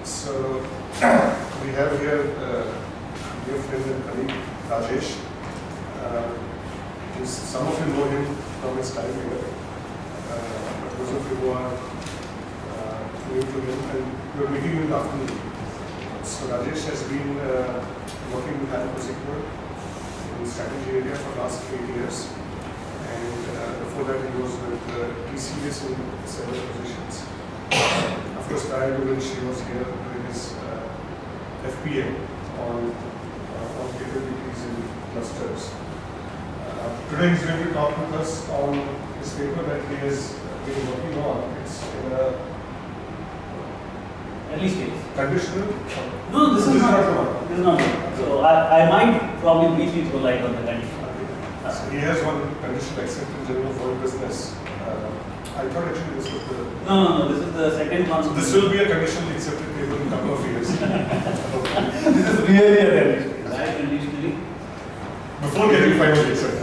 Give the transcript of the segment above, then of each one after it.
So we have here dear friend and colleague Rajesh. Some of you know him from his time here, but those of you who are new to him, and we are meeting him in the afternoon. So Rajesh has been working with Kozhikode in strategy area for the last 8 years, and before that he was with TCS in several positions. Of course, prior to which he was here doing his FPM on capabilities in clusters. Today he's going to talk with us on this paper that he has been working on. It's in a early stage. Conditional? No, this is not the one. This is not one. So I might probably briefly throw light on the condition. So he has one conditional acceptance general for business. I thought actually this was the... No, this is the second one. So this will be a conditionally accepted paper in a couple of years. This is really a condition. Right, conditionally. Before getting finally accepted.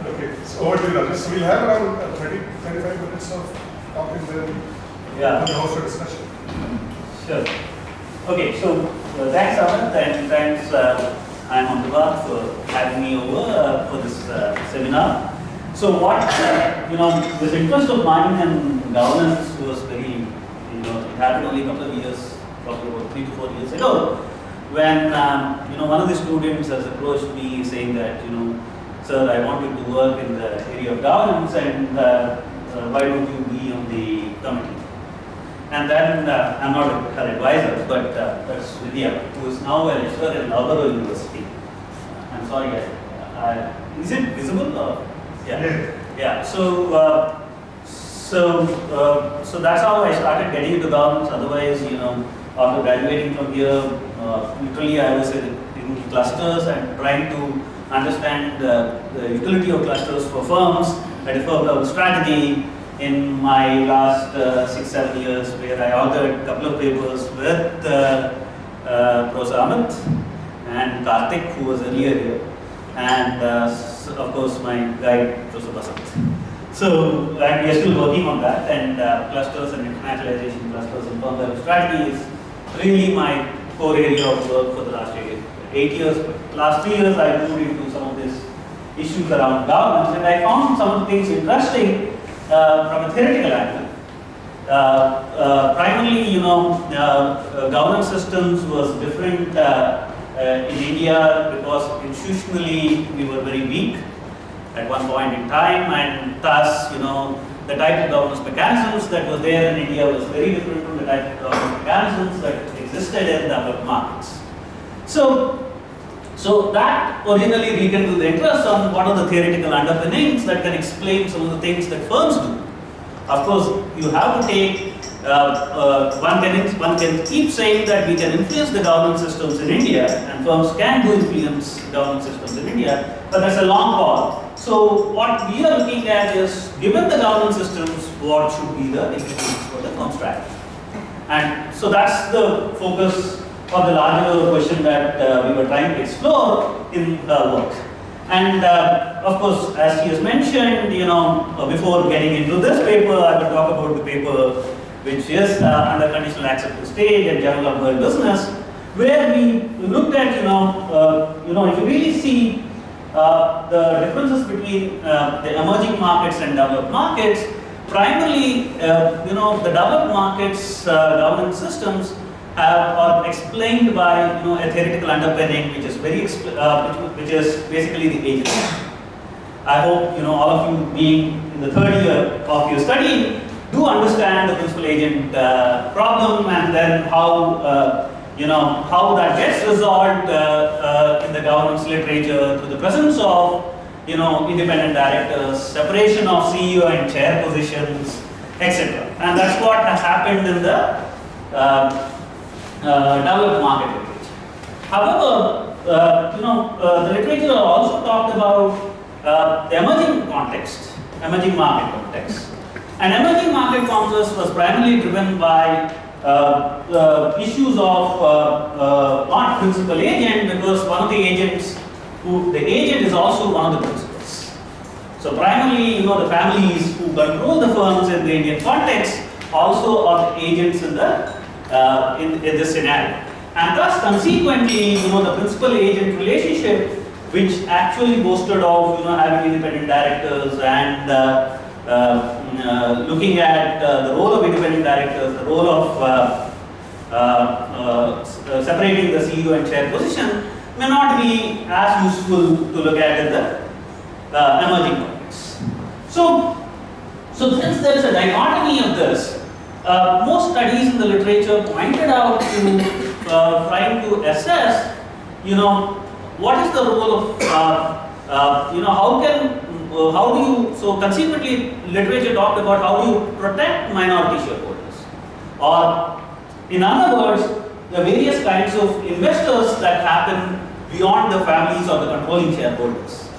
Okay, so over to you, Rajesh. So we'll have around 30-35 minutes of talking then. Yeah. And also discussion. Sure. Okay, so thanks, Amit, and thanks, I'm Upadhyayula for having me over for this seminar. So what, this interest of mine in governance was very, it happened only a couple of years, probably about 3 to 4 years ago, when, one of the students has approached me saying that, sir, I want you to work in the area of governance, and why don't you be on the committee? And then, I'm not her advisor, but that's Vidya, who is now a lecturer in Alberta University. I'm sorry, is it visible? Or? Yeah. So that's how I started getting into governance. Otherwise, after graduating from here, literally I was in clusters and trying to understand the utility of clusters for firms. I developed our strategy in my last 6-7 years, where I authored a couple of papers with Prof. Amit and Karthik, who was earlier here, and of course my guide, Prof. Basant. So, and we are still working on that, and clusters and internationalization, clusters and firm strategy is really my core area of work for the last 8 years. Last 3 years I moved into some of these issues around governance, and I found some of the things interesting from a theoretical angle. Primarily, governance systems was different in India because institutionally we were very weak at one point in time, and thus, the type of governance mechanisms that was there in India was very different from the type of governance mechanisms that existed in developed markets. So that originally rekindled the interest on what are the theoretical underpinnings that can explain some of the things that firms do. Of course, you have to take, one can keep saying that we can influence the governance systems in India, and firms can do influence governance systems in India, but that's a long haul. So what we are looking at is, given the governance systems, what should be the implications for the firm strategy? And so that's the focus of the larger question that we were trying to explore in work. And of course, as he has mentioned, before getting into this paper, I will talk about the paper which is under conditional acceptance stage and general employee business, where we looked at, if you really see the differences between the emerging markets and developed markets, primarily, the developed markets governance systems are explained by a theoretical underpinning, which is which is basically the agent. I hope all of you, being in the third year of your study, do understand the principal agent problem, and then how how that gets resolved in the governance literature through the presence of independent directors, separation of CEO and chair positions, etc. And that's what has happened in the developed market literature. However, the literature also talked about the emerging context, emerging market context. And emerging market context was primarily driven by issues of not principal agent, because one of the agents, the agent is also one of the principals. So primarily, the families who control the firms in the Indian context also are the agents in the in this scenario. And thus, consequently, the principal-agent relationship, which actually boasted of having independent directors and looking at the role of independent directors, the role of separating the CEO and chair position, may not be as useful to look at in the emerging context. So since there is a dichotomy of this, most studies in the literature pointed out to trying to assess, what is the role of, how do you, so consequently literature talked about how do you protect minority shareholders, or in other words, the various kinds of investors that happen beyond the families or the controlling shareholders.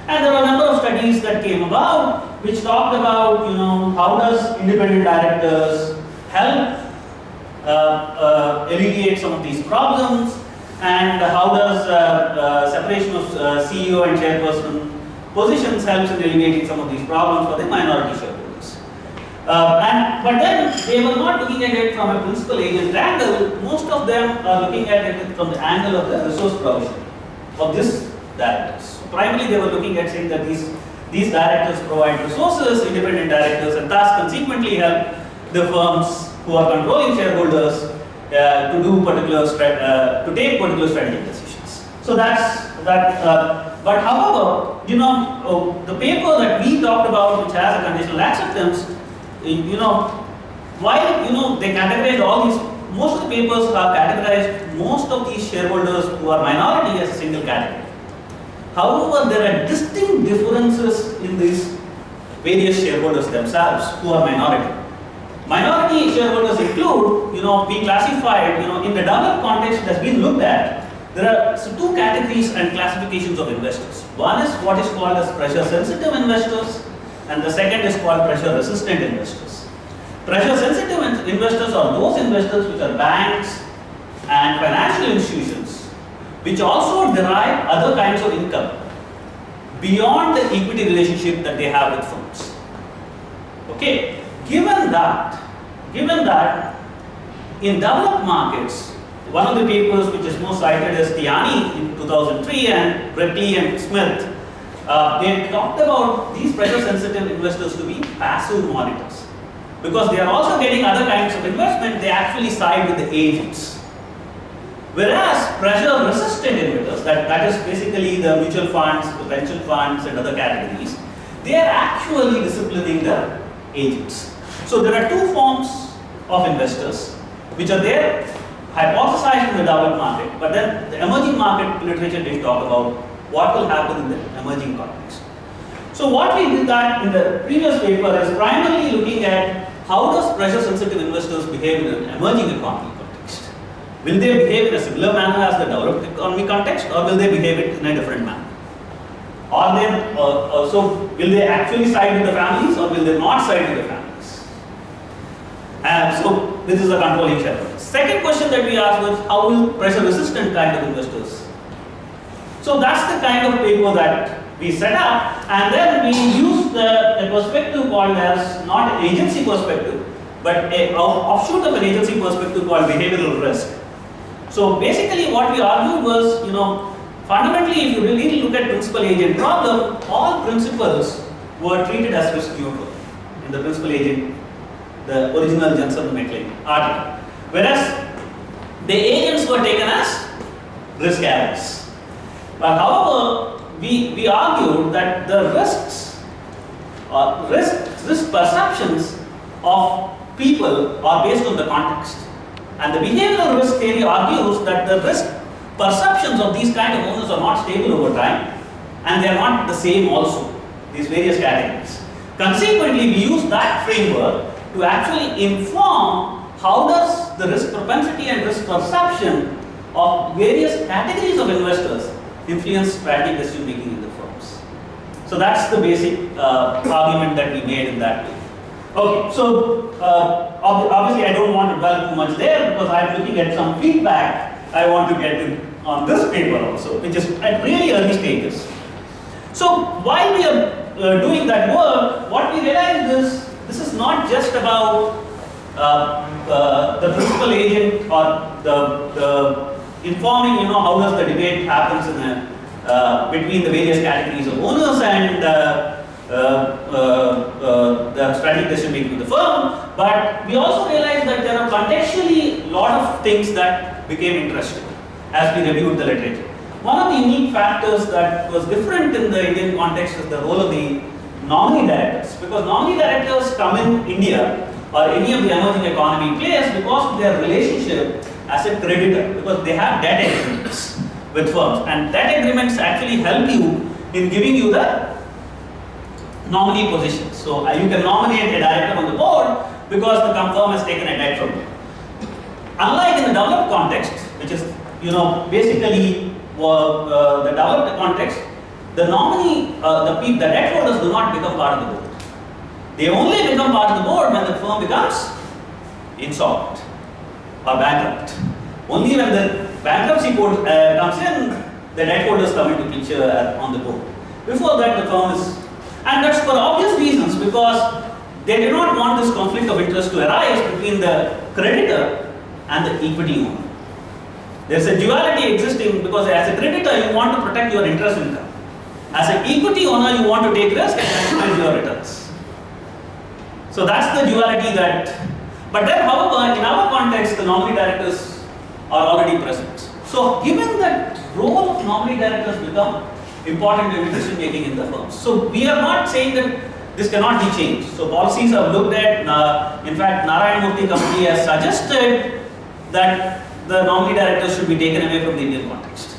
And there are a number of studies that came about which talked about, how does independent directors help alleviate some of these problems, and how does separation of CEO and chairperson positions helps in alleviating some of these problems for the minority shareholders. But then they were not looking at it from a principal agent angle. Most of them are looking at it from the angle of the resource provision of these directors. So primarily they were looking at saying that these directors provide resources, independent directors, and thus consequently help the firms who are controlling shareholders to do to take particular strategic decisions. So that's that. But however, the paper that we talked about, which has a conditional acceptance, while they categorized all these, most of the papers have categorized most of these shareholders who are minority as a single category. However, there are distinct differences in these various shareholders themselves who are minority. Minority shareholders include, we classified, in the developed context that has been looked at, there are two categories and classifications of investors. One is what is called as pressure-sensitive investors, and the second is called pressure-resistant investors. Pressure-sensitive investors are those investors which are banks and financial institutions, which also derive other kinds of income beyond the equity relationship that they have with firms. Okay, given that in developed markets, one of the papers which is most cited is Tiani in 2003 and Brettley and Smith, they talked about these pressure-sensitive investors to be passive monitors. Because they are also getting other kinds of investment, they actually side with the agents. Whereas pressure-resistant investors, that is basically the mutual funds, the pension funds and other categories, they are actually disciplining the agents. So there are two forms of investors which are there, hypothesized in the developed market, but then the emerging market literature didn't talk about what will happen in the emerging context. So what we did that in the previous paper is primarily looking at how does pressure-sensitive investors behave in an emerging economy context. Will they behave in a similar manner as the developed economy context, or will they behave it in a different manner? Or then, so will they actually side with the families, or will they not side with the families? And so this is a controlling shareholder. Second question that we asked was how will pressure-resistant kind of investors. So that's the kind of paper that we set up, and then we used a perspective called as not an agency perspective, but an offshoot of an agency perspective called behavioral risk. So basically what we argued was, fundamentally if you really look at principal agent problem, all principals were treated as risk neutral in the principal agent, the original Jensen-Meckling article. Whereas the agents were taken as risk average. But however, we argued that the risk perceptions of people are based on the context. And the behavioral risk theory argues that the risk perceptions of these kind of owners are not stable over time, and they are not the same also, these various categories. Consequently, we use that framework to actually inform how does the risk propensity and risk perception of various categories of investors influence strategic decision making in the firms. So that's the basic argument that we made in that way. Okay, so obviously I don't want to dwell too much there because I'm looking at some feedback I want to get to on this paper also, which is at really early stages. So while we are doing that work, what we realized is this is not just about the principal agent or the informing, how does the debate happens in between the various categories of owners and the strategic decision making of the firm. But we also realized that there are contextually a lot of things that became interesting as we reviewed the literature. One of the unique factors that was different in the Indian context is the role of the nominee directors, because nominee directors come in India or any of the emerging economy players because of their relationship as a creditor, because they have debt agreements with firms, and debt agreements actually help you in giving you the nominee position. So you can nominate a director on the board because the firm has taken a debt from you. Unlike in the developed context, which is basically the developed context, the nominee, the debt holders do not become part of the board. They only become part of the board when the firm becomes insolvent or bankrupt. Only when the bankruptcy court comes in, the debt holders come into picture on the board. Before that, the firm is, and that's for obvious reasons, because they do not want this conflict of interest to arise between the creditor and the equity owner. There's a duality existing because as a creditor, you want to protect your interest income. As an equity owner, you want to take risk and maximize your returns. So that's the duality that, but then however, in our context, the nominee directors are already present. So given that role of nominee directors become important in decision making in the firms. So we are not saying that this cannot be changed. So policies are looked at, in fact, Narayana Murthy Committee has suggested that the nominee directors should be taken away from the Indian context.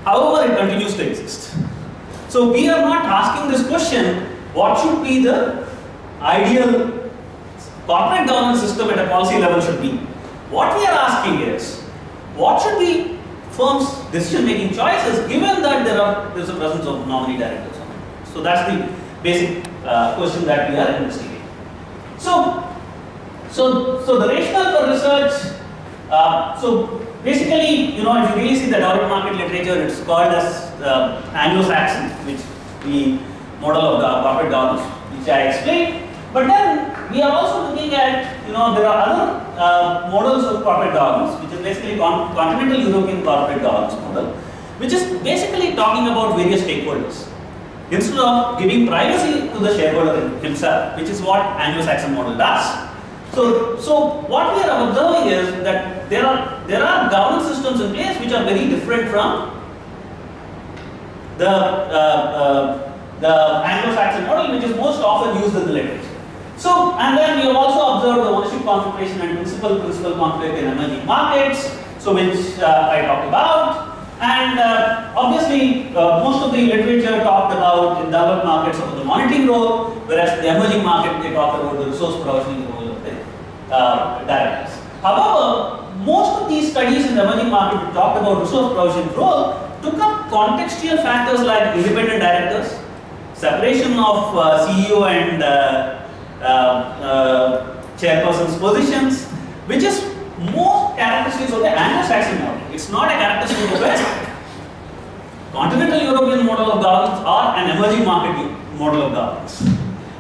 However, it continues to exist. So we are not asking this question, what should be the ideal corporate governance system at a policy level should be. What we are asking is, what should be firms' decision-making choices given that there is a presence of nominee directors? So that's the basic question that we are investigating. So the rationale for research. So basically, if you really see the developed market literature, it's called as Anglo-Saxon, which the model of the corporate governance, which I explained. But then we are also looking at, there are other models of corporate governance, which is basically continental European corporate governance model, which is basically talking about various stakeholders. Instead of giving privacy to the shareholder himself, which is what Anglo-Saxon model does. So what we are observing is that there are governance systems in place which are very different from the Anglo-Saxon model, which is most often used in the literature. So, and then we have also observed the ownership concentration and principal conflict in emerging markets, so which I talked about. And obviously, most of the literature talked about in developed markets about the monitoring role, whereas in the emerging market they talked about the resource provisioning role of the directors. However, most of these studies in the emerging market which talked about resource provisioning role took up contextual factors like independent directors, separation of CEO and chairperson's positions, which is more characteristics of the Anglo-Saxon model. It's not a characteristic of a continental European model of governance or an emerging market model of governance,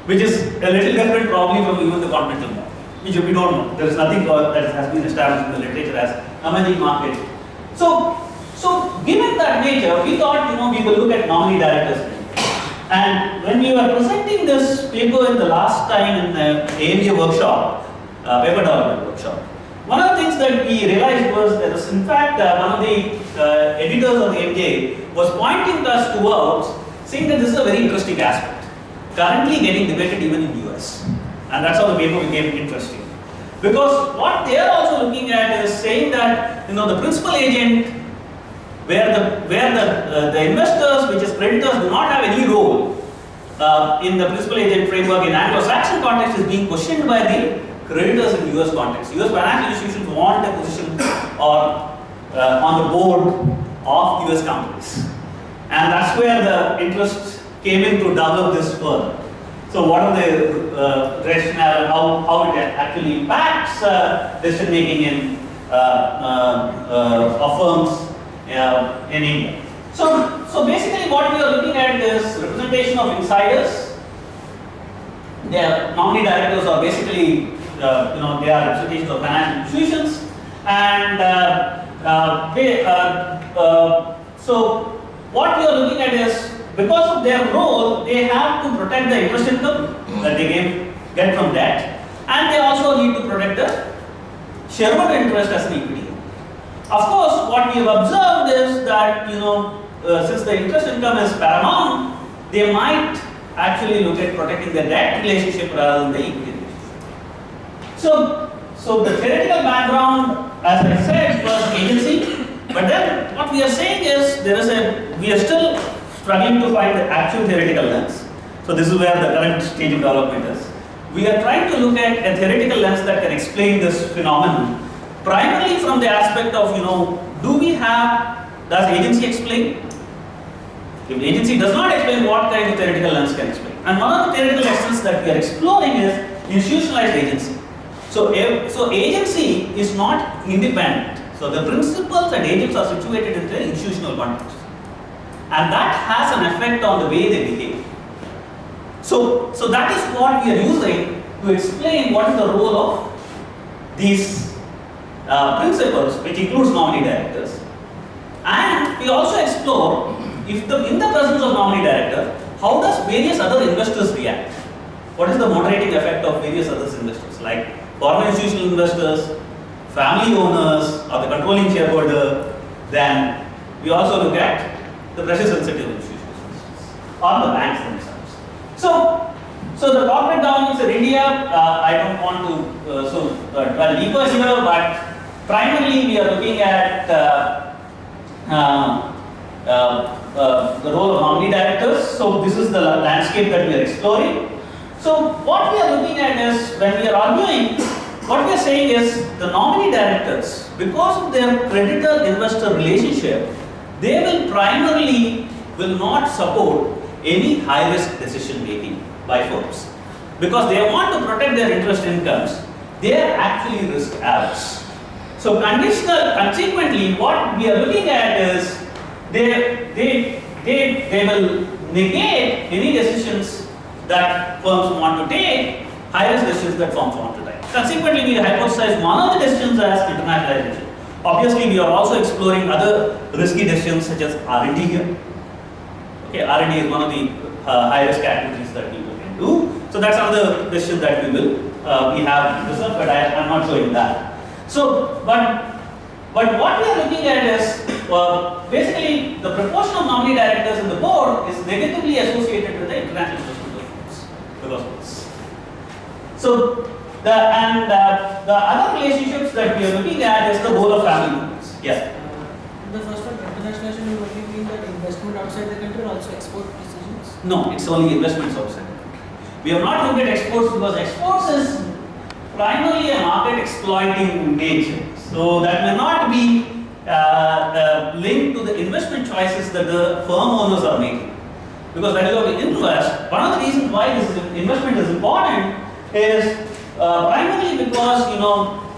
which is a little different probably from even the continental model, which we don't know. There is nothing that has been established in the literature as emerging market. So given that nature, we thought we will look at nominee directors. And when we were presenting this paper in the last time in the AMA workshop, paper development workshop, one of the things that we realized was that, in fact, one of the editors of the AMA was pointing us towards saying that this is a very interesting aspect, currently getting debated even in the US. And that's how the paper became interesting. Because what they are also looking at is saying that, the principal agent, where the investors, which is creditors, do not have any role in the principal agent framework in Anglo-Saxon context, is being questioned by the creditors in US context. US financial institutions want a position or on the board of US companies. And that's where the interest came in to develop this further. So what are the rationale, how it actually impacts decision making in of firms in India. So basically what we are looking at is representation of insiders. Their nominee directors are basically they are representations of financial institutions, and so what we are looking at is, because of their role, they have to protect the interest income that they get from debt, and they also need to protect the shareholder interest as an equity. Of course, what we have observed is that since the interest income is paramount, they might actually look at protecting the debt relationship rather than the equity relationship. So the theoretical background, as I said, was agency. But then what we are saying is we are still struggling to find the actual theoretical lens. So this is where the current stage of development is. We are trying to look at a theoretical lens that can explain this phenomenon, primarily from the aspect of, does agency explain? If agency does not explain, what kind of theoretical lens can explain? And one of the theoretical lessons that we are exploring is institutionalized agency. So agency is not independent. So the principles and agents are situated in the institutional context, and that has an effect on the way they behave. So that is what we are using to explain what is the role of these principles, which includes nominee directors. And we also explore, in the presence of nominee director, how does various other investors react? What is the moderating effect of various other investors, like foreign institutional investors, family owners, or the controlling shareholder? Then we also look at the pressure sensitive institutions or the banks themselves. So the corporate governance in India, I don't want to dwell deeper here, but primarily we are looking at the role of nominee directors. So this is the landscape that we are exploring. So what we are looking at is, when we are arguing, what we are saying is the nominee directors, because of their creditor-investor relationship, they will primarily not support any high-risk decision making by firms, because they want to protect their interest incomes. They are actually risk averse. So consequently, what we are looking at is they will negate any decisions that firms want to take, high-risk decisions that firms want to take. Consequently, we hypothesize one of the decisions as internationalization. Obviously, we are also exploring other risky decisions such as R&D here. Okay, R&D is one of the high-risk activities that people can do. So that's another decision that we have reserved, but I am not showing that. So, but what we are looking at is basically the proportion of nominee directors in the board is negatively associated with the international investment of firms because of this. So the other relationships that we are looking at is the role of family members. Yes. The first one, internationalization, will only mean that investment outside the country or also export decisions? No, it's only investments outside the country. We have not looked at exports because exports is primarily a market exploiting nature. So that may not be linked to the investment choices that the firm owners are making. Because that is how we invest. One of the reasons why this investment is important is primarily because,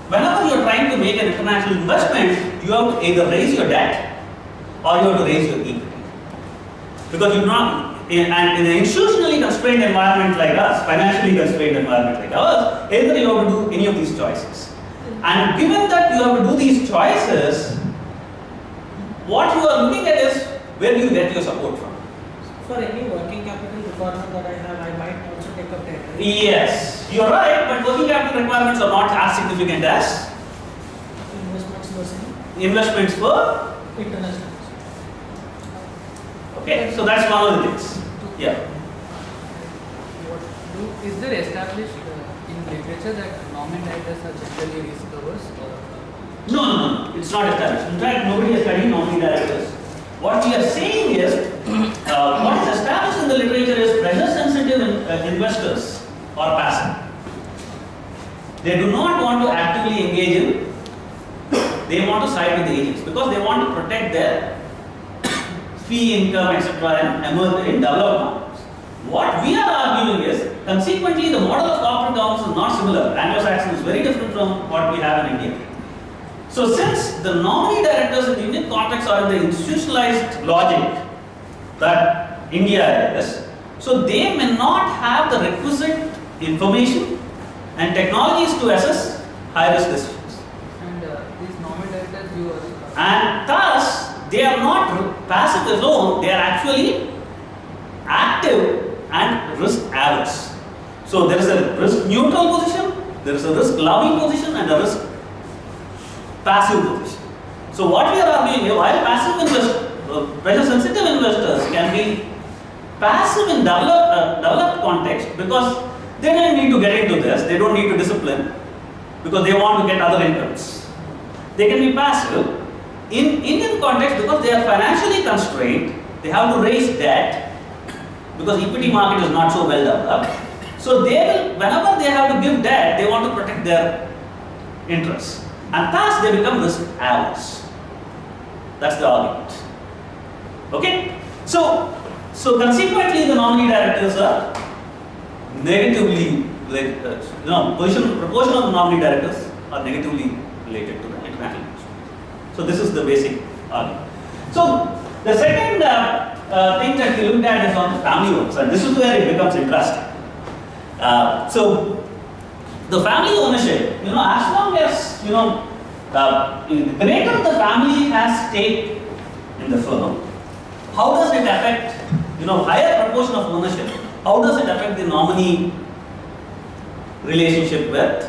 whenever you are trying to make an international investment, you have to either raise your debt or you have to raise your equity. Because you not, in an institutionally constrained environment like us, financially constrained environment like ours, either you have to do any of these choices. And given that you have to do these choices, what you are looking at is where do you get your support from? For any working capital requirement that I have, I might also take up debt. Right? Yes, you are right, but working capital requirements are not as significant as Investments were saying? investments for. International. Okay, so that's one of the things. Yeah. Is there established in literature that nominee directors are generally risk averse? No, it's not established. In fact, nobody has studied nominee directors. What we are saying is, what is established in the literature is pressure-sensitive investors are passive. They do not want to actively engage in. They want to side with the agents because they want to protect their fee income, etc., and emerge in developed markets. What we are arguing is, consequently, the model of corporate governance is not similar. Anglo-Saxon is very different from what we have in India. So, since the nominee directors in the Indian context are in the institutionalized logic that India is, so they may not have the requisite information and technologies to assess high risk decisions. And these nominee directors you also. And thus, they are not passive alone, they are actually active and risk averse. So there is a risk neutral position, there is a risk loving position, and a risk passive position. So what we are arguing here, while passive investors, pressure sensitive investors can be passive in developed context because they don't need to get into this, they don't need to discipline because they want to get other incomes. They can be passive. In Indian context, because they are financially constrained, they have to raise debt because equity market is not so well developed. So they will, whenever they have to give debt, they want to protect their interests, and thus they become risk averse. That's the argument. Okay? So consequently, the nominee directors are negatively, proportion of the nominee directors are negatively related to the international. So this is the basic argument. So the second thing that we looked at is on the family owners, and this is where it becomes interesting. So the family ownership, as long as the greater the family has stake in the firm, how does it affect, higher proportion of ownership? How does it affect the nominee relationship with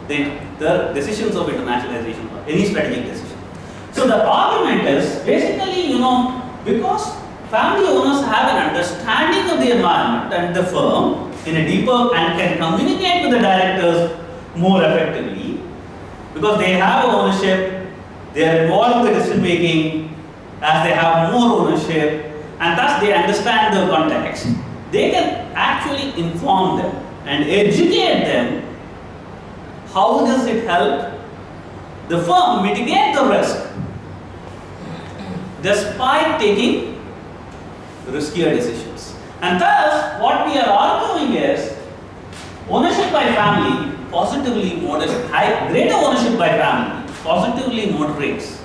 the decisions of internationalization or any strategic decision? So the argument is basically, because family owners have an understanding of the environment and the firm in a deeper and can communicate with the directors more effectively, because they have ownership, they are involved in the decision making, as they have more ownership, and thus they understand the context, they can actually inform them and educate them. How does it help the firm mitigate the risk despite taking riskier decisions? And thus, what we are arguing is ownership by family positively moderates, greater ownership by family positively moderates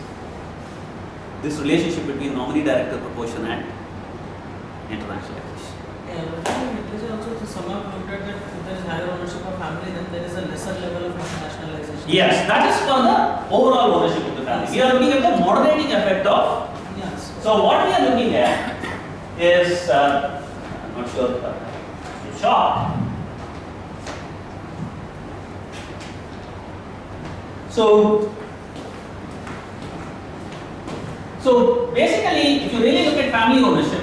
this relationship between nominee director proportion and internationalization. Yeah, but it is also to sum up looked at that if there is higher ownership of family, then there is a lesser level of internationalization. Yes, that is for the overall ownership of the family. We are looking at the moderating effect of. Yes. So what we are looking at is, I'm not sure, chart. So basically, if you really look at family ownership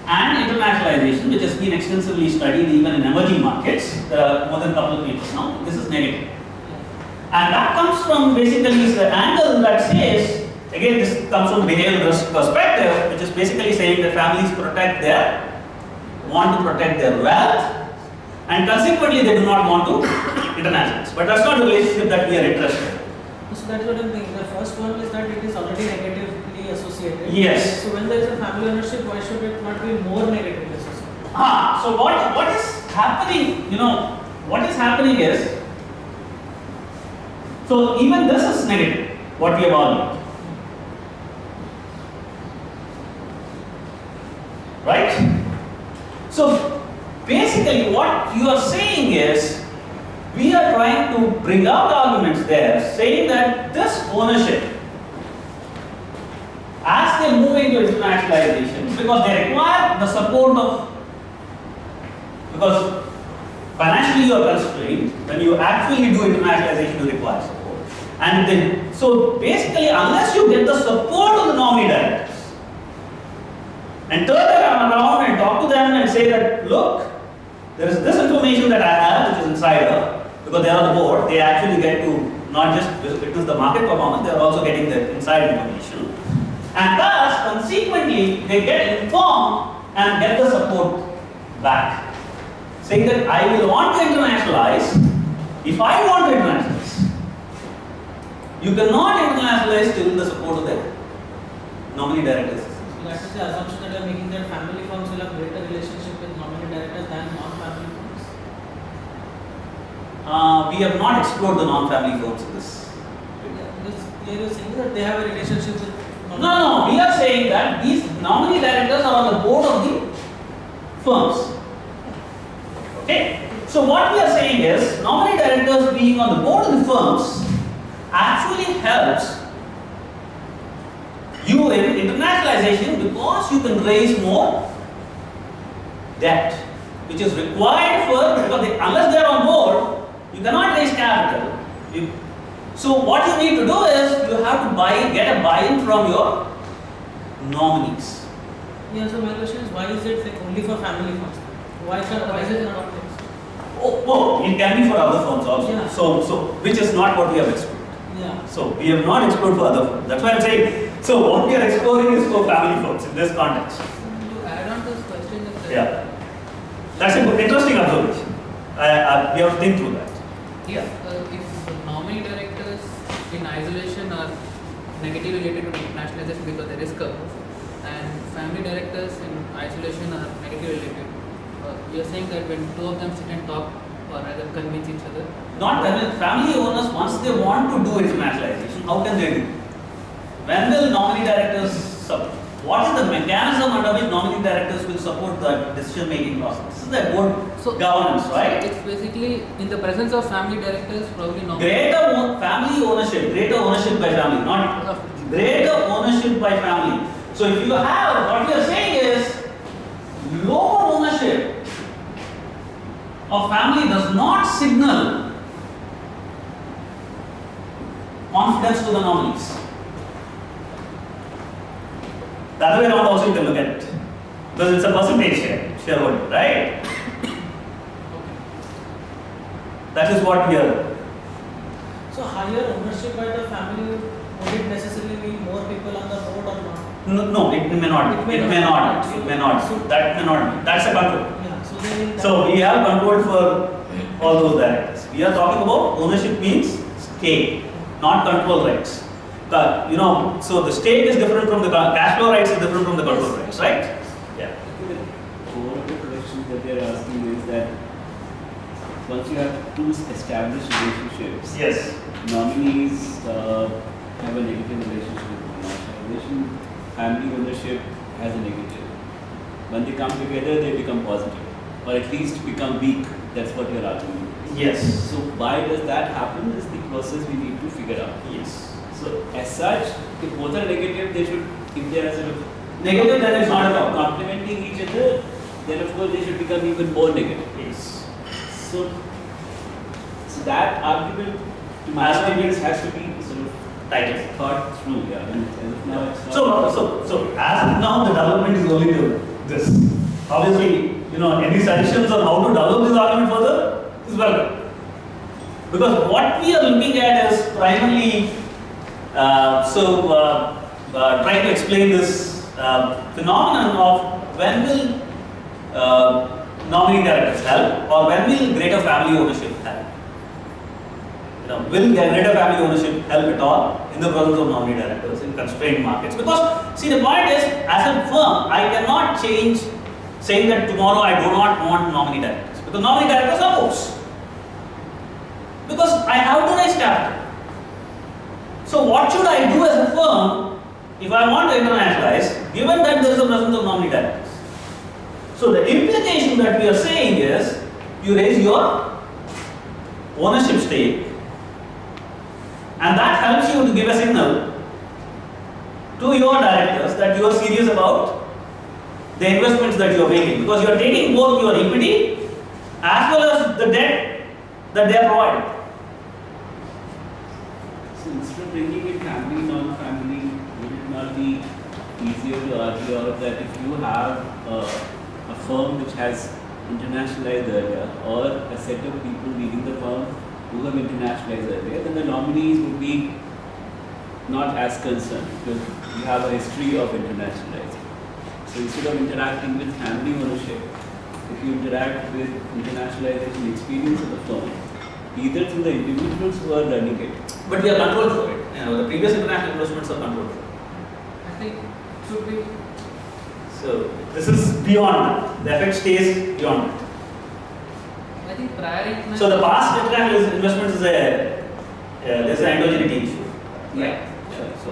and internationalization, which has been extensively studied even in emerging markets, there are more than a couple of papers now, this is negative. And that comes from basically the angle that says, again this comes from behavioral risk perspective, which is basically saying that families want to protect their wealth, and consequently they do not want to internationalize. But that's not the relationship that we are interested in. So that is what I'm thinking. The first one is that it is already negatively associated. Yes. So when there is a family ownership, why should it not be more negatively associated? So what is happening, what is happening is, so even this is negative, what we have argued. Right? So basically what you are saying is, we are trying to bring out arguments there saying that this ownership, as they move into internationalization, because they require the support of, because financially you are constrained, when you actually do internationalization you require support. And then, so basically unless you get the support of the nominee directors and turn them around and talk to them and say that, look, there is this information that I have which is insider, because they are on the board, they actually get to not just witness the market performance, they are also getting the inside information. And thus, consequently, they get informed and get the support back. Saying that I will want to internationalize if I want to internationalize. You cannot internationalize till the support of the nominee directors. So that is the assumption that you are making, that family firms will have greater relationship with nominee directors than non-family firms. We have not explored the non-family firms in this. Because here you are saying that they have a relationship with No, we are saying that these nominee directors are on the board of the firms. Okay? So what we are saying is, nominee directors being on the board of the firms actually helps you in internationalization because you can raise more debt, which is required for, because unless they are on board, you cannot raise capital. So what you need to do is, you have to get a buy-in from your nominees. Yeah, so my question is, why is it like only for family firms? Why is it not fixed? Oh, it can be for other firms also. Yeah. So which is not what we have explored. Yeah. So we have not explored for other firms. That's why I'm saying, so what we are exploring is for family firms in this context. To add on to this question, is that Yeah. That's an interesting observation. We have to think through that. if the nominee directors in isolation are negatively related to internationalization because they risk averse, and family directors in isolation are negatively related, you're saying that when two of them sit and talk or rather convince each other, Not family owners, once they want to do internationalization, how can they do? When will nominee directors support? What is the mechanism under which nominee directors will support the decision making process? This is the board governance, right? It's basically in the presence of family directors, probably not. Family ownership, greater ownership by family, not greater ownership by family. So if you have, what we are saying is, lower ownership of family does not signal confidence to the nominees. The other way around also you can look at it. Because it's a percentage shareholder, right? That is what we are. So higher ownership by the family, would it necessarily mean more people on the board or not? No, it may not. It may not. That may not be. That's a control. Yeah, so then in that So we have control for all those directors. We are talking about ownership means stake, not control rights. So the stake is different from the cash flow rights is different from the control rights, right? Yeah. I think the core of the question that they are asking is that once you have two established relationships, Yes. nominees have a negative relationship with internationalization, family ownership has a negative. When they come together, they become positive, or at least become weak. That's what your argument is. Yes. So why does that happen is the process we need to figure out. Yes. So as such, if both are negative, they should, if they are sort of Negative, then it's not a problem. complementing each other, then of course they should become even more negative. Yes. So that argument, to my experience, has to be sort of Title. thought through. Yeah, and as of now, it's not. So as of now, the development is only to this. Obviously, any suggestions on how to develop this argument further is welcome. Because what we are looking at is primarily, trying to explain this phenomenon of when will nominee directors help, or when will greater family ownership help. Will greater family ownership help at all in the presence of nominee directors in constrained markets? Because, see, the point is, as a firm, I cannot change saying that tomorrow I do not want nominee directors, because nominee directors are boards. Because I have to raise capital. So what should I do as a firm if I want to internationalize, given that there is a presence of nominee directors? So the implication that we are saying is, you raise your ownership stake, and that helps you to give a signal to your directors that you are serious about the investments that you are making, because you are taking both your equity as well as the debt that they are providing. So instead of bringing in family, non-family, would it not be easier to argue out that if you have a firm which has internationalized earlier, or a set of people leading the firm who have internationalized earlier, then the nominees would be not as concerned because you have a history of internationalizing. So instead of interacting with family ownership, if you interact with internationalization experience of the firm, either through the individuals who are running it. But we are controlled for it. The previous international investments are controlled for it. I think should be. So this is beyond that. The effect stays beyond that. I think prior international. So the past international investments is there's an endogeneity issue. Yeah. So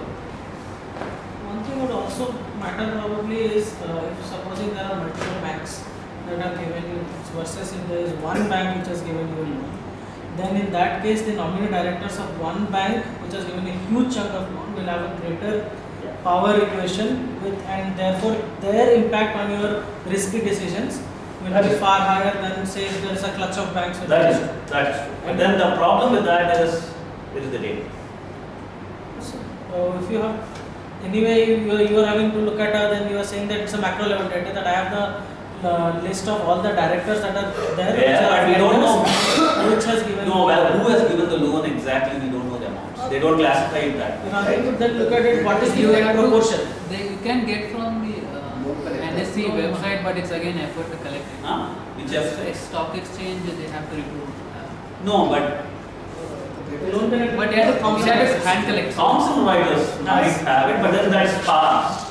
one thing would also matter probably is if supposing there are multiple banks that are given you versus if there is one bank which has given you a loan, then in that case the nominee directors of one bank which has given a huge chunk of loan will have a greater power equation with, and therefore their impact on your risky decisions will be far higher than say if there is a clutch of banks. That is true. And then the problem with that is the data. So, if you have anyway you are having to look at then you are saying that it's a macro level data that I have the list of all the directors that are there. Yeah, but we don't know which has given. No, well, who has given the loan exactly? We don't know the amounts. They don't classify it that You way. know, then look at it. What is the You have to- proportion? You can get from the NSE website, but it's again effort to collect it. Huh? Which Just has stock exchange, they have to report. no, but Loan connect- But you have to hand collect. Thomson writers might have it, but then that's past.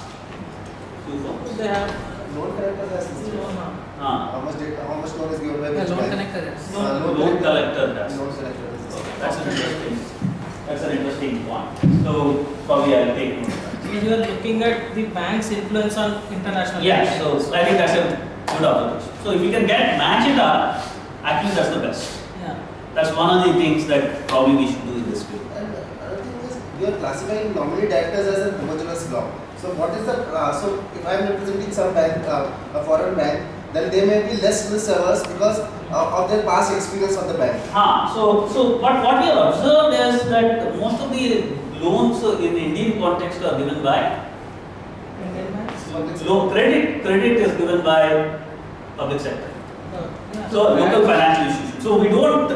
They have Loan collector has this. loan. How much loan is given by Yeah, which loan bank? connector is. Loan collector does. Loan collector has this. That's an interesting. That's an interesting point. So probably I'll take note of that. So you are looking at the bank's influence on international. Yeah, so I think that's a good observation. So if you can match it up, actually that's the best. Yeah. That's one of the things that probably we should do in this field. And another thing is, we are classifying nominee directors as a homogeneous block. So what is the, so if I am representing some bank, a foreign bank, then they may be less risk averse because of their past experience of the bank. So what we have observed is that most of the loans in Indian context are given by Indian banks. credit is given by public sector. Yeah. So local financial institutions. So we don't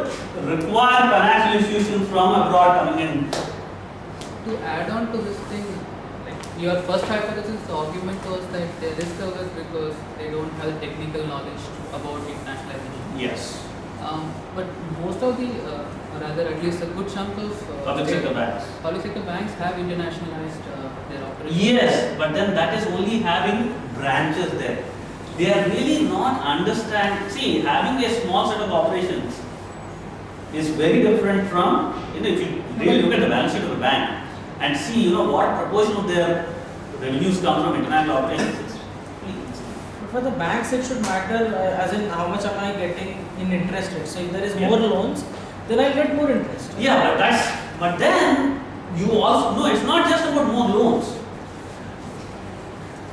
require financial institutions from abroad coming in. To add on to this thing, like your first hypothesis, the argument was that they risk averse because they don't have technical knowledge about internationalization. Yes. But most of the, or rather at least a good chunk of Public sector banks. public sector banks have internationalized their operations. Yes, but then that is only having branches there. They are really not understand. See, having a small set of operations is very different from, if you really look at the balance sheet of the bank and see, what proportion of their revenues come from international operations. But for the banks, it should matter as in how much am I getting in interest rate. So if there is Yeah. more loans, then I'll get more interest. Yeah, but then you also, no, it's not just about more loans.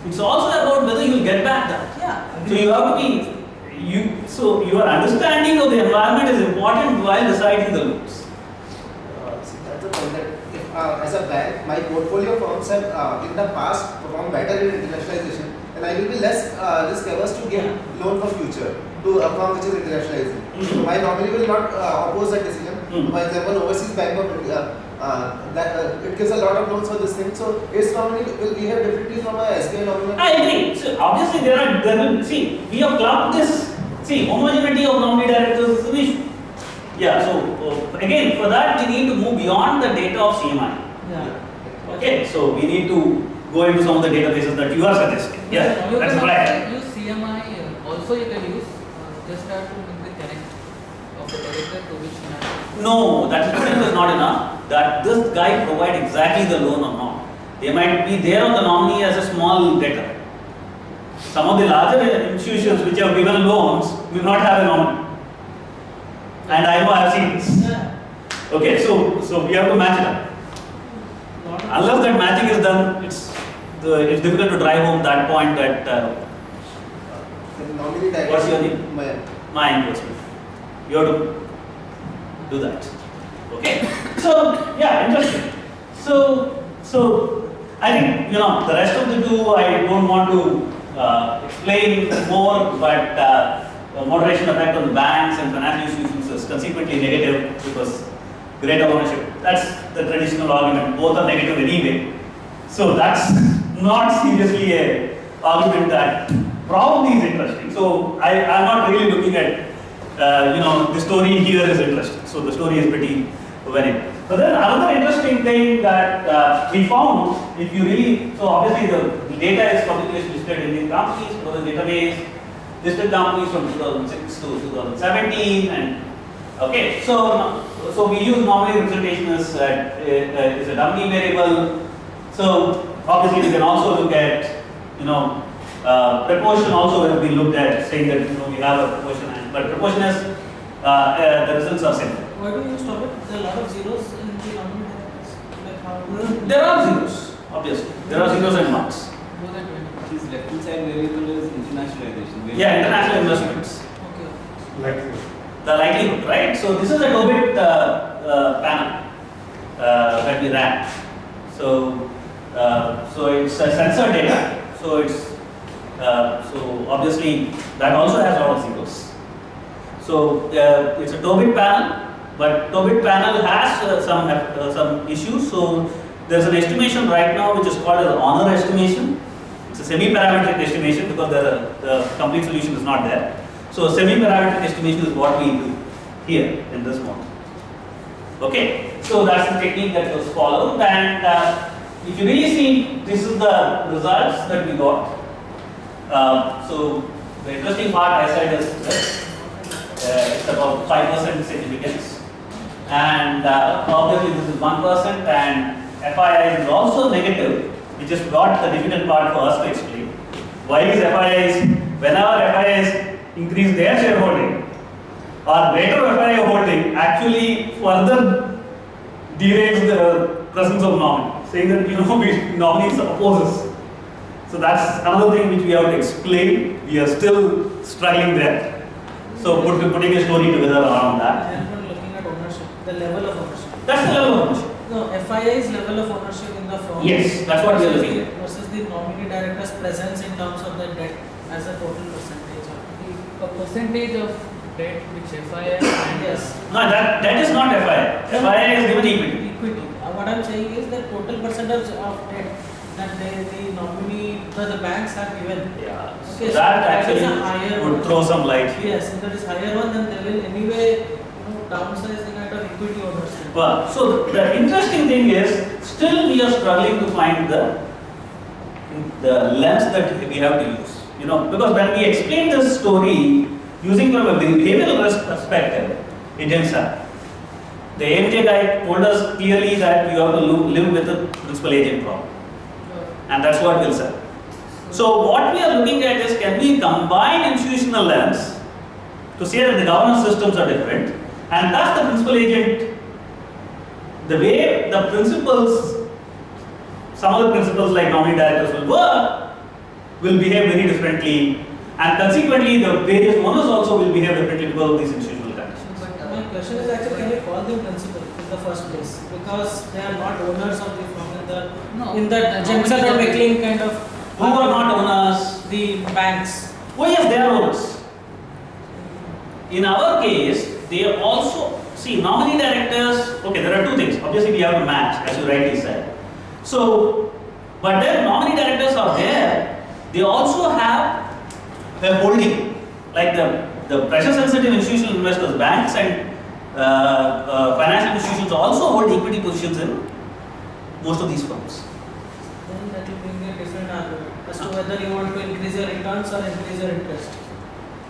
It's also about whether you will get back that. Yeah. So you have to be, so your understanding of the environment is important while deciding the loans. See, that's the point that if, as a bank, my portfolio firms have in the past performed better in internationalization, and I will be less risk averse to give loan for future to a firm which is internationalizing. So my nominee will not oppose that decision. For example, Overseas Bank of India, it gives a lot of loans for this thing. So its nominee will behave differently from a SBI nominee. I agree. So obviously there will, we have clubbed this, homogeneity of nominee directors is an issue. Yeah, so again, for that we need to move beyond the data of CMI. Yeah. Okay, so we need to go into some of the databases that you are suggesting. Yeah, You that's can right. also use CMI, also you can use, just have to make the connect of the director to which national. No, that itself is not enough. That this guy provide exactly the loan or not. They might be there on the nominee as a small debtor. Some of the larger institutions which have given loans will not have a nominee. And I know I have seen this. Yeah. Okay, so we have to match it up. Unless that matching is done, it's difficult to drive home that point that The nominee director. What's your name? my investment. You have to do that. Okay. So yeah, interesting. So I think the rest of the two I don't want to explain more, but the moderation effect on the banks and financial institutions is consequently negative because greater ownership. That's the traditional argument. Both are negative anyway. So that's not seriously a argument that probably is interesting. So I'm not really looking at the story here is interesting. So the story is pretty very. But then another interesting thing that we found, if you really, so obviously the data is publicly listed in the companies, so the database listed companies from 2006 to 2017, and okay, so we use nominee representation as a dummy variable. So obviously we can also look at Proportion also will be looked at, saying that we have a proportion, but proportion is the results are similar. Why do you stop it? There are a lot of zeros in the nominee directors. Like how? There are zeros, obviously. There are zeros and marks. More than 20. His left hand side variable is internationalization. Yeah, international investments. Okay. Likely. The likelihood, right? So this is a Tobit panel that we ran. So it's a sensor data. So it's so obviously that also has a lot of zeros. So it's a Tobit panel, but Tobit panel has some issues. So there's an estimation right now which is called as honor estimation. It's a semi-parametric estimation because the complete solution is not there. So semi-parametric estimation is what we do here in this model. Okay, so that's the technique that was followed, and if you really see, this is the results that we got. So the interesting part I said is that it's about 5% significance, and obviously this is 1%, and FII is also negative, which is not the difficult part for us to explain. Why is FIIs, whenever FIIs increase their shareholding or greater FII holding, actually further derails the presence of nominee, saying that nominees opposes. So that's another thing which we have to explain. We are still struggling there. So putting a story together around that. And from looking at ownership, the level of ownership. That's the level of ownership. No, FII's level of ownership in the firm. Yes, that's what we are looking at. Versus the nominee director's presence in terms of the debt as a total percentage. A percentage of debt which FII and Yes. No, that is not FII. FII is given equity. Equity. What I'm saying is that total percentage of debt that the nominee, the banks have given. Yeah. Okay, so That that is actually a higher would one. throw some light here. Yes, if that is higher one, then they will anyway downsize the kind of equity ownership. Well, so the interesting thing is, still we are struggling to find the lens that we have to use. Because when we explain this story using from a behavioral risk perspective, it didn't serve. The AMJ guy told us clearly that you have to live with the principal agent problem, and that's what will serve. So what we are looking at is, can we combine institutional lens to say that the governance systems are different, and thus the principal agent, the way the principles, some of the principles like nominee directors will work, will behave very differently, and consequently the various owners also will behave differently because of these institutional conditions. But my question is actually, can you call them principal in the first place? Because they are not owners of the firm in the Jensen or McLean kind of. Who are not owners? The banks. Oh yes, they are owners. In our case, they are also, see, nominee directors, okay, there are two things. Obviously, we have to match, as you rightly said. So, but then nominee directors are there. They also have a holding, like the pressure sensitive institutional investors, banks and financial institutions also hold equity positions in most of these firms. Then that will bring a different argument as to whether you want to increase your returns or increase your interest.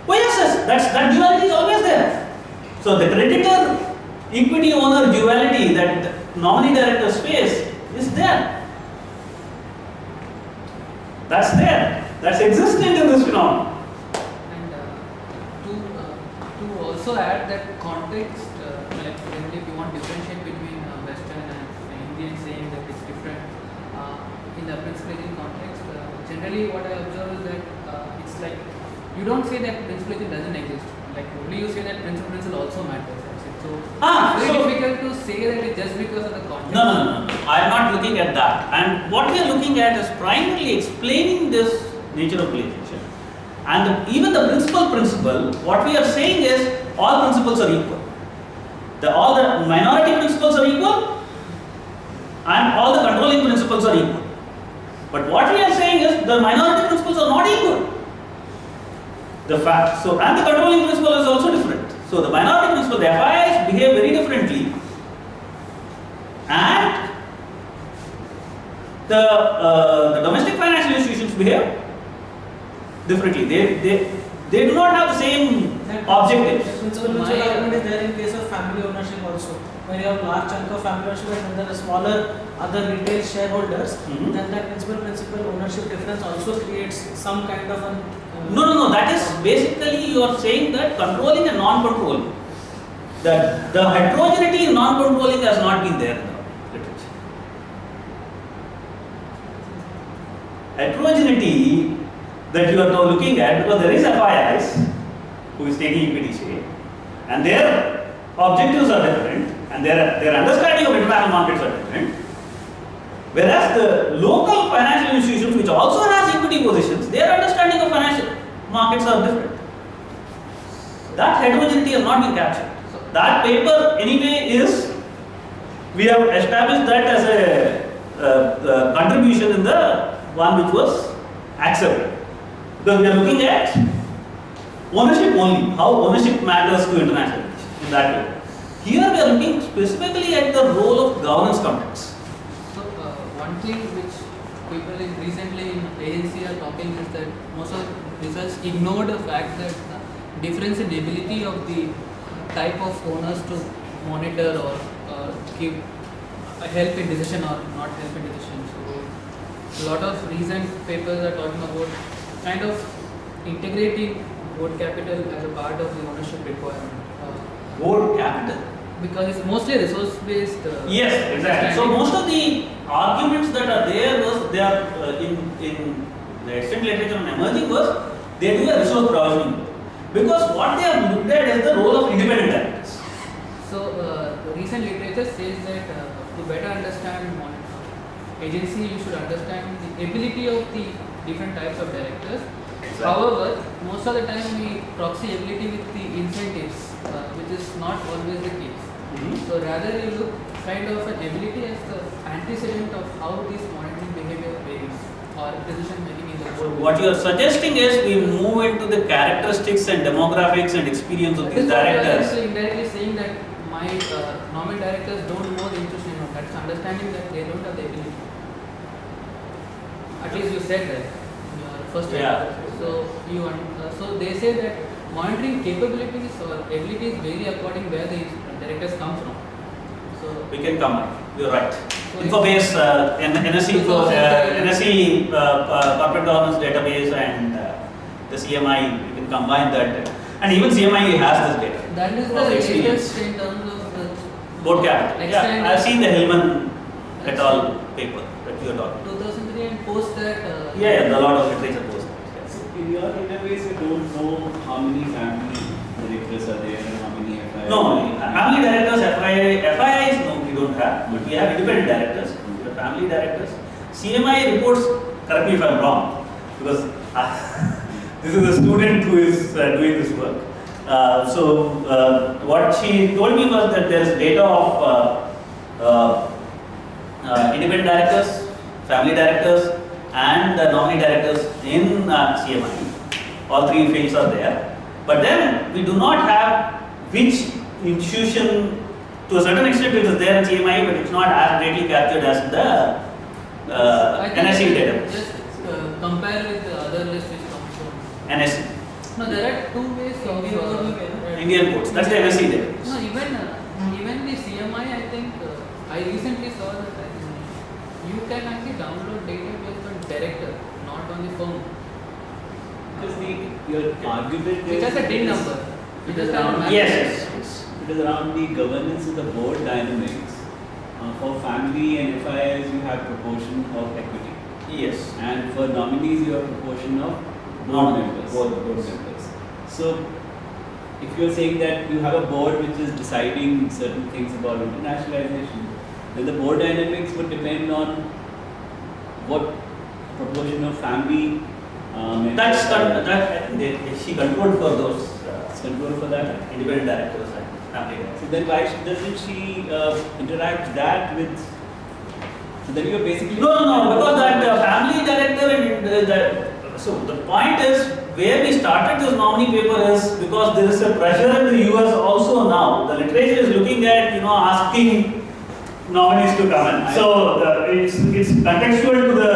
Oh yes, that duality is always there. So the creditor equity owner duality that nominee directors face is there. That's there. That's existent in this phenomenon. And to also add that context, like generally if you want to differentiate between Western and Indian, saying that it's different in the principal agent context, generally what I observe is that it's like you don't say that principal agent doesn't exist. Like only you say that principal also matters. That's it. So it's very difficult to say that it's just because of the context. No. I am not looking at that. And what we are looking at is primarily explaining this nature of relationship. And even the principle, what we are saying is all principles are equal. All the minority principles are equal, and all the controlling principles are equal. But what we are saying is the minority principles are not equal. And the controlling principle is also different. So the minority principle, the FIIs behave very differently, and the domestic financial institutions behave differently. They do not have the same objectives. Principal argument is there in case of family ownership also. When you have large chunk of family ownership and then there are smaller other retail shareholders, then that principal ownership difference also creates some kind of an No. That is basically you are saying that controlling and non-controlling. The heterogeneity in non-controlling has not been there in the literature. Heterogeneity that you are now looking at, because there is FIIs who is taking equity share, and their objectives are different, and their understanding of international markets are different. Whereas the local financial institutions, which also has equity positions, their understanding of financial markets are different. That heterogeneity has not been captured. That paper anyway is, we have established that as a contribution in the one which was accepted. Because we are looking at ownership only, how ownership matters to international relations in that way. Here we are looking specifically at the role of governance context. So one thing which people recently in agency are talking is that most of research ignored the fact that the difference in ability of the type of owners to monitor or give help in decision or not help in decision. So a lot of recent papers are talking about kind of integrating board capital as a part of the ownership requirement. Board capital. Because it's mostly resource based. Yes, exactly. So most of the arguments that are there was they are in the extant literature on emerging was they do a resource provisioning. Because what they have looked at is the role of independent directors. So the recent literature says that to better understand agency, you should understand the ability of the different types of directors. Exactly. However, most of the time we proxy ability with the incentives, which is not always the case. So rather you look kind of an ability as the antecedent of how this monitoring behavior varies or decision making in the board. What you are suggesting is we move into the characteristics and demographics and experience of these directors. So indirectly saying that my nominee directors don't know the interest in that's understanding that they don't have the ability. At least you said that in your first Yeah. So you so they say that monitoring capabilities or abilities vary according where the directors come from. So We can combine. You're right. So Infobase, NSE, NSE corporate governance database, and the CMI. We can combine that, and even CMI has this data. that is of the experience. latest in terms of the Board capital. Extant. Yeah, I've seen the Hillman et al. Paper that you are talking. 2003 and post that. Yeah, a lot of literature post. So in your database, you don't know how many family directors are there and how many FIIs. No, family directors, FIIs, no, we don't have, but we have independent directors, we have family directors. CMI reports, correct me if I'm wrong, because this is a student who is doing this work. What she told me was that there is data of independent directors, family directors, and nominee directors in CMI. All three fields are there. But then we do not have which institution, to a certain extent it is there in CMI, but it's not as greatly captured as the I think NSE we database. just compare with the other list which comes from. NSE, No, there are two ways of Indian codes, that's the NSE database. No, even the CMI, I think I recently saw that you can actually download data based on director, not on the firm. Because your argument Which has a DIN number. It It is just has a around, map. Yes. it is around the governance of the board dynamics. For family and FIIs, you have proportion of equity. Yes. And for nominees, you have proportion of board members. Board members. So, if you are saying that you have a board which is deciding certain things about internationalization, then the board dynamics would depend on what proportion of family members. That's she controlled for those Control for that. independent directors and family directors. So then why doesn't she interact that with? So then you're basically. No, because that family director and so the point is where we started this nominee paper is because there is a pressure in the US also now. The literature is looking at asking nominees to come in. So it's contextual to the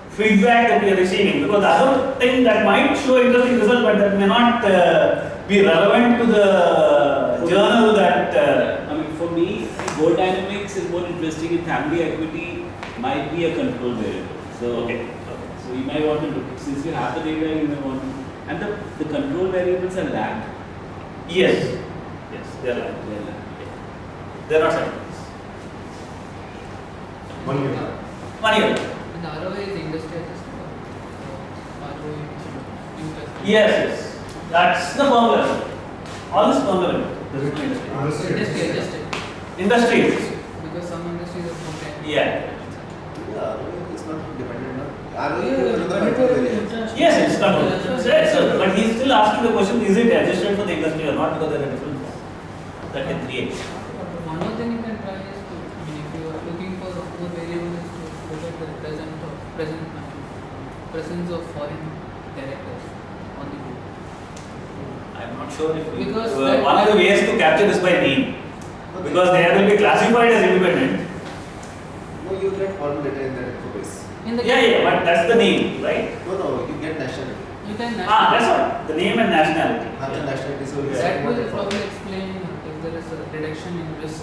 feedback that we are receiving because the other thing that might show interesting result but that may not be relevant to the journal that. I mean, for me, board dynamics is more interesting. In family equity might be a control variable. So, Okay. so you might want to look, since you have the data, you may want to, and the control variables are lagged. Yes. Yes, they are like. They are lagged. They are not scientists. 1 year. 1 year. And the ROI is industry adjusted. ROI is Yes, yes. That's the firm level. All this firm level. There is no industry. industry adjusted. Industries. Because some industries are more than Yeah. Yeah, it's not dependent on. Yeah, ROE is another but control it variable. is international. Yes, it's controlled. So, but he's still asking the question: is it adjusted for the industry or not? Because there are different forms that can create. one more thing you can try is to, I mean, if you are looking for more variables, to look at the presence of foreign directors on the board. I'm not sure if we, Because one of the ways to capture this by name, because they will be classified as independent. No, you get foreign data in that database. In the Yeah, but that's the name, right? No, you get nationality. you can That's what the name and nationality. Have the nationality, so it's that more will than probably foreign. explain if there is a reduction in risk.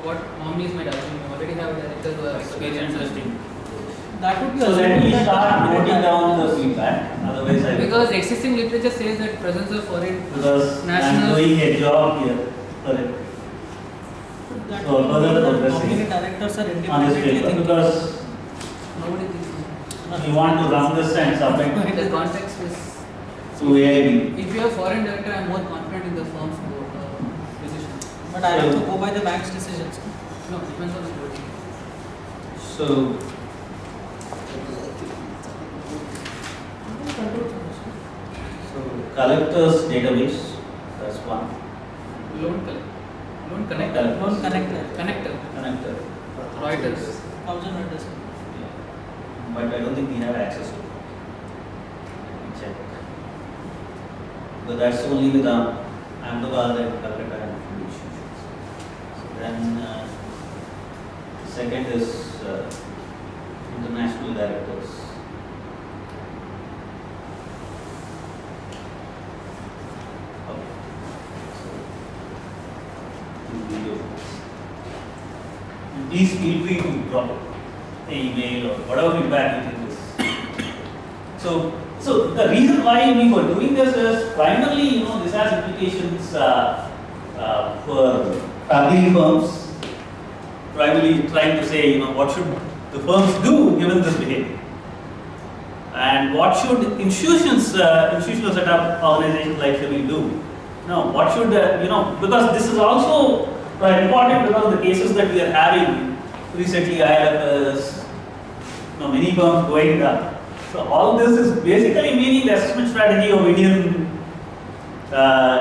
What nominees might assume. You already have a director who have That's very experience. interesting. That would be So let me start noting down the feedback. Otherwise, I will. Because existing literature says that presence of foreign Because I'm national. doing a job here. Correct. That So, would further mean that progressing nominee directors are On this independently paper thinking. because Nobody thinks. you want to run this and submit The context is. to AIB. If you are foreign director, I am more confident in the firm's board decision. But I have to go by the bank's decisions. No, depends on the board. So, collectors database, that's one. Loan connector. Loan connector. Connector. Connector. Reuters. 1000 letters. Yeah. But I don't think we have access to it. Let me check. But that's only with Ahmedabad and Calcutta and a few institutions. So then, second is international directors. Okay. So, two videos. Please feel free to drop an email or whatever feedback you think is. So the reason why we were doing this is primarily, this has implications for family firms. Primarily trying to say, what should the firms do given this behavior, and what should institutional setup organizations like SEBI do? What should because this is also important because of the cases that we are having recently, IIFS, many firms going down. So all this is basically meaning the assessment strategy of Indian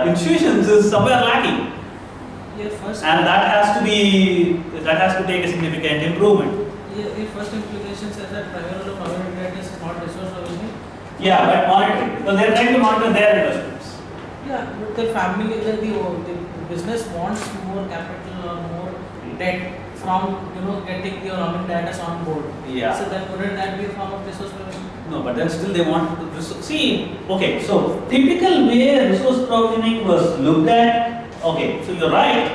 institutions is somewhere lacking, Your first, and that has to take a significant improvement. your first implication says that private or nominee directors is not resource provisioning. Yeah, but monitoring, because they are trying to monitor their investments. Yeah, but the family, the business wants more capital or more debt from getting the nominee directors on board. Yeah. So then wouldn't that be a form of resource provisioning? No, but then still they want to see. Okay, so typical way resource provisioning was looked at. Okay, so you're right.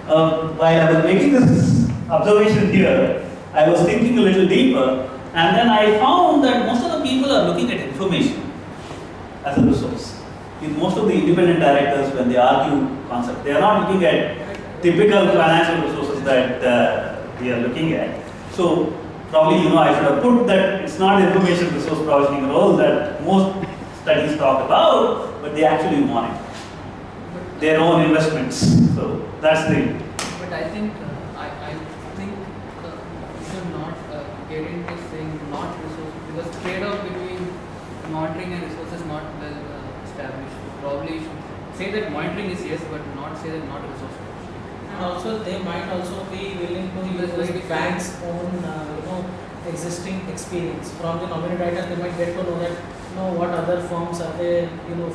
While I was making this observation here, I was thinking a little deeper, and then I found that most of the people are looking at information as a resource. In most of the independent directors, when they argue concept, they are not looking at typical financial resources that we are looking at. So probably I should have put that it's not information resource provisioning role that most studies talk about, but they actually monitor their own investments. So that's the. But I think you should not get into saying not resource, because trade-off between monitoring and resource is not well established. Probably should say that monitoring is yes, but not say that not resource. And also they might also be willing to use the bank's own existing experience. From the nominee directors, they might get to know that what other firms are they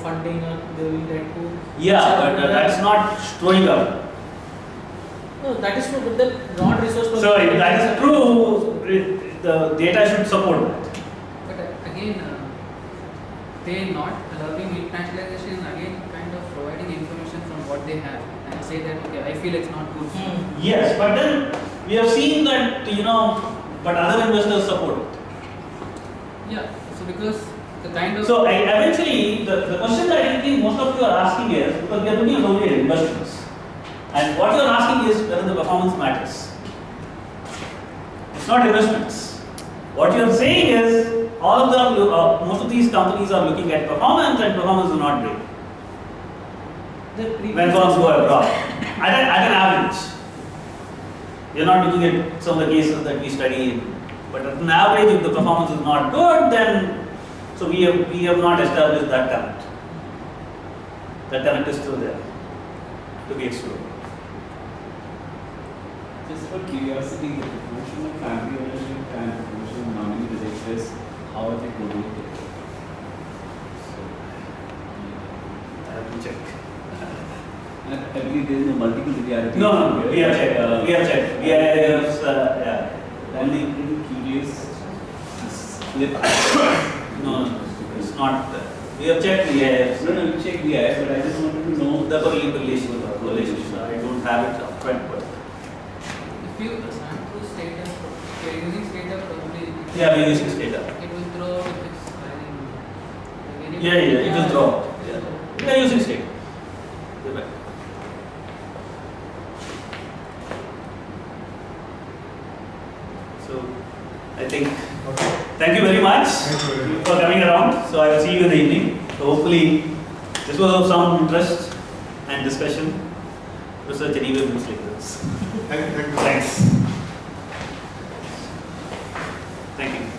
funding or they will get to. Yeah, but that's not showing up. No, that is true, but then not resource. So if that is true, the data should support that. But again, they not allowing internationalization again kind of providing they have and say that okay, I feel it's not good. Yes, but then we have seen that, but other investors support it. Yeah. So because the kind of So eventually, the question that I think most of you are asking is, because we are looking at only at investments, and what you are asking is whether the performance matters. It's not investments. What you are saying is, all of them, most of these companies are looking at performance, and performance is not great when firms go abroad. At an average, you're not looking at some of the cases that we study, but at an average, if the performance is not good, then so we have not established that talent. That talent is still there to be explored. Just for curiosity, the proportion of family ownership and proportion of nominee directors, how are they correlated? I have to check. I believe there is no multiple linearity. No, we have checked. We have checked. We have, yeah. Only little curious split. No, it's not. We have checked the IIFs. No, you check the IIF, but I just wanted to know The correlation. I don't have it upfront, but if you assign to Stata, you're using Stata probably. yeah, we use this data. It will throw out if it's highly. Yeah, it will throw out. Yeah. We are using state. You're right. So, I think, thank you very much for coming around. So, I will see you in the evening. So, hopefully, this was of some interest and discussion. Research anyway moves like this. Thank you. Thanks. Thank you.